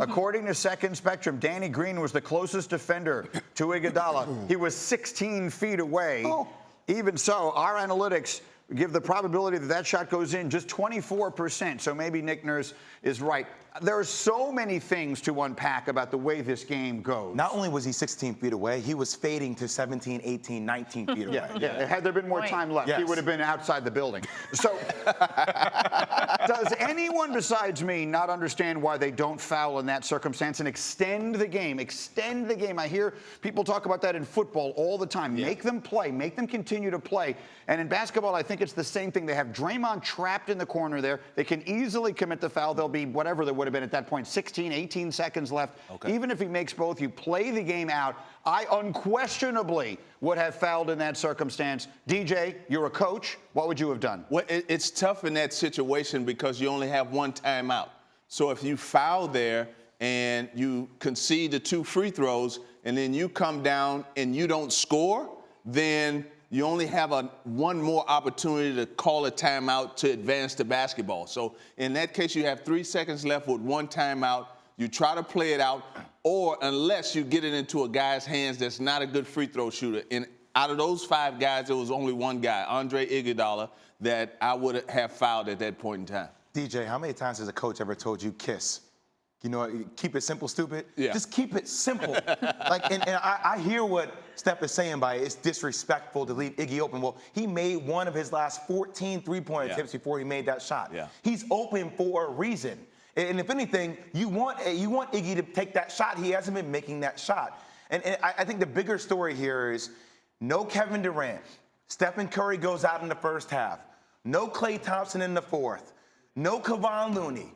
According to Second Spectrum, Danny Green was the closest defender to Iguodala. He was 16 feet away. Even so, our analytics give the probability that that shot goes in just 24%. So maybe Nick Nurse is right. There are so many things to unpack about the way this game goes. Not only was he 16 feet away, he was fading to 17, 18, 19 feet away. Yeah. Had there been more time left, he would have been outside the building. So does anyone besides me not understand why they don't foul in that circumstance and extend the game? Extend the game. I hear people talk about that in football all the time. Make them play. Make them continue to play. And in basketball, I think it's the same thing. They have Draymond trapped in the corner there. They can easily commit the foul. They'll be whatever there would have been at that point, 16, 18 seconds left. Even if he makes both, you play the game out. I unquestionably would have fouled in that circumstance. DJ, you're a coach. What would you have done? Well, it's tough in that situation because you only have one timeout. So if you foul there and you concede the 2 free throws and then you come down and you don't score, then you only have one more opportunity to call a timeout to advance the basketball. So in that case, you have 3 seconds left with one timeout. You try to play it out, or unless you get it into a guy's hands that's not a good free throw shooter. And out of those 5 guys, there was only one guy, Andre Iguodala, that I would have fouled at that point in time. DJ, how many times has a coach ever told you kiss? You know, keep it simple, stupid. Yeah. Just keep it simple. And I hear what Steph is saying by it's disrespectful to leave Iggy open. Well, he made one of his last 14 three-point attempts before he made that shot. He's open for a reason. And if anything, you want Iggy to take that shot. He hasn't been making that shot. And I think the bigger story here is no Kevin Durant. Stephen Curry goes out in the first half. No Klay Thompson in the fourth. No Kevon Looney.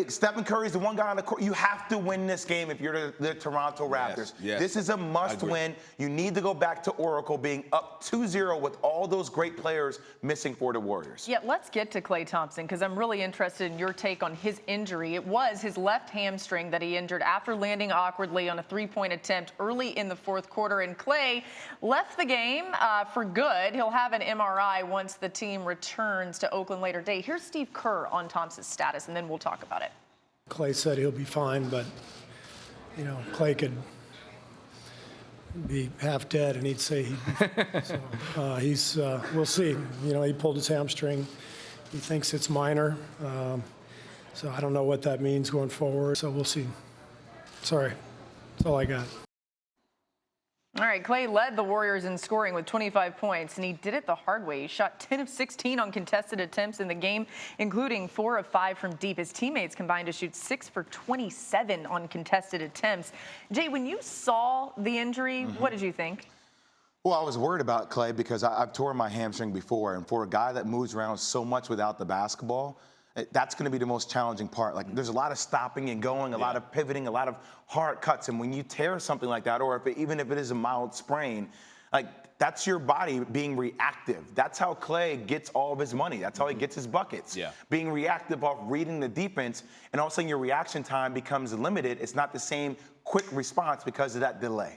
Stephen Curry is the one guy on the court. You have to win this game if you're the Toronto Raptors. This is a must-win. You need to go back to Oracle being up 2-0 with all those great players missing for the Warriors. Yeah, let's get to Klay Thompson because I'm really interested in your take on his injury. It was his left hamstring that he injured after landing awkwardly on a 3-point attempt early in the fourth quarter. And Klay left the game for good. He'll have an MRI once the team returns to Oakland later today. Here's Steve Kerr on Thompson's status, and then we'll talk about it. Klay said he'll be fine, but, you know, Klay could be half dead and he'd say so, we'll see. You know, he pulled his hamstring. He thinks it's minor. So I don't know what that means going forward. So we'll see. Sorry. That's all I got. All right, Klay led the Warriors in scoring with 25 points, and he did it the hard way. He shot 10 of 16 on contested attempts in the game, including 4 of 5 from deep. His teammates combined to shoot 6 for 27 on contested attempts. Jay, when you saw the injury, what did you think? Well, I was worried about Klay because I've torn my hamstring before, and for a guy that moves around so much without the basketball, that's going to be the most challenging part. Like, there's a lot of stopping and going, a lot of pivoting, a lot of hard cuts. And when you tear something like that, or even if it is a mild sprain, like, that's your body being reactive. That's how Klay gets all of his money. That's how he gets his buckets. Being reactive off reading the defense, and all of a sudden your reaction time becomes limited. It's not the same quick response because of that delay.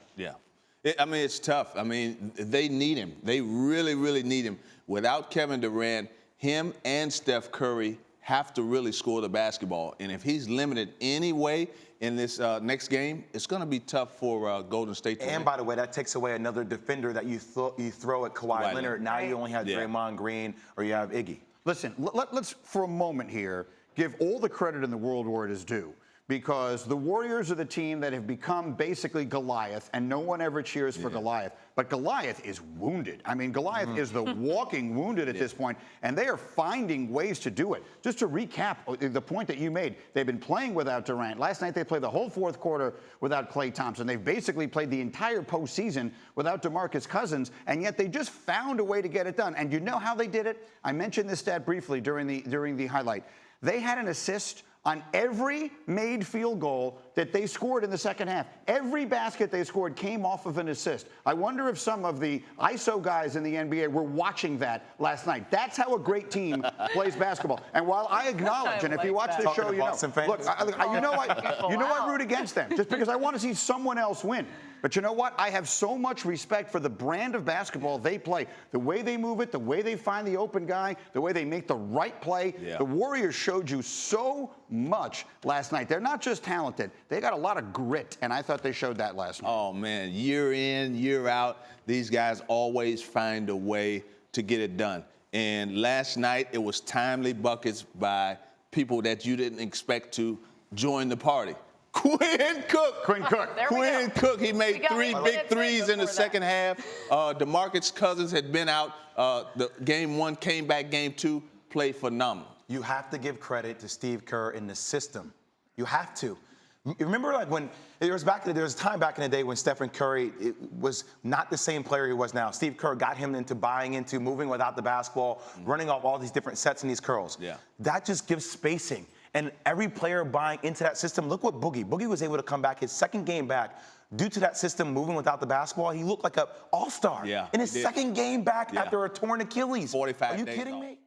I mean, it's tough. I mean, they need him. They really, really need him. Without Kevin Durant, him and Steph Curry have to really score the basketball. And if he's limited anyway in this next game, it's going to be tough for Golden State to win. And by the way, that takes away another defender that you throw at Kawhi Leonard. Now you only have Draymond Green or you have Iggy. Listen, let's for a moment here give all the credit in the world where it is due. Because the Warriors are the team that have become basically Goliath, and no one ever cheers for Goliath. But Goliath is wounded. I mean, Goliath is the walking wounded at this point, and they are finding ways to do it. Just to recap the point that you made, they've been playing without Durant. Last night they played the whole fourth quarter without Klay Thompson. They've basically played the entire postseason without DeMarcus Cousins, and yet they just found a way to get it done. And you know how they did it? I mentioned this stat briefly during the highlight. They had an assist on every made field goal that they scored in the second half. Every basket they scored came off of an assist. I wonder if some of the ISO guys in the NBA were watching that last night. That's how a great team plays basketball. And while I acknowledge, and if you watch the show, you know, look, you know I root against them just because I want to see someone else win. But you know what? I have so much respect for the brand of basketball they play. The way they move it, the way they find the open guy, the way they make the right play. The Warriors showed you so much last night. They're not just talented. They got a lot of grit, and I thought they showed that last night. Oh, man, year in, year out, these guys always find a way to get it done. And last night, it was timely buckets by people that you didn't expect to join the party. Quinn Cook. Quinn Cook. Quinn Cook. He made 3 big threes in the second half. DeMarcus Cousins had been out. The game 1 came back. Game 2 played phenomenal. You have to give credit to Steve Kerr in the system. You have to. Remember, like when there was a time back in the day when Stephen Curry was not the same player he was now. Steve Kerr got him into buying into moving without the basketball, running off all these different sets and these curls. Yeah. That just gives spacing. And every player buying into that system, look what Boogie was able to come back his second game back due to that system moving without the basketball. He looked like an all-star in his second game back after a torn Achilles. 45 Are you days kidding off. me?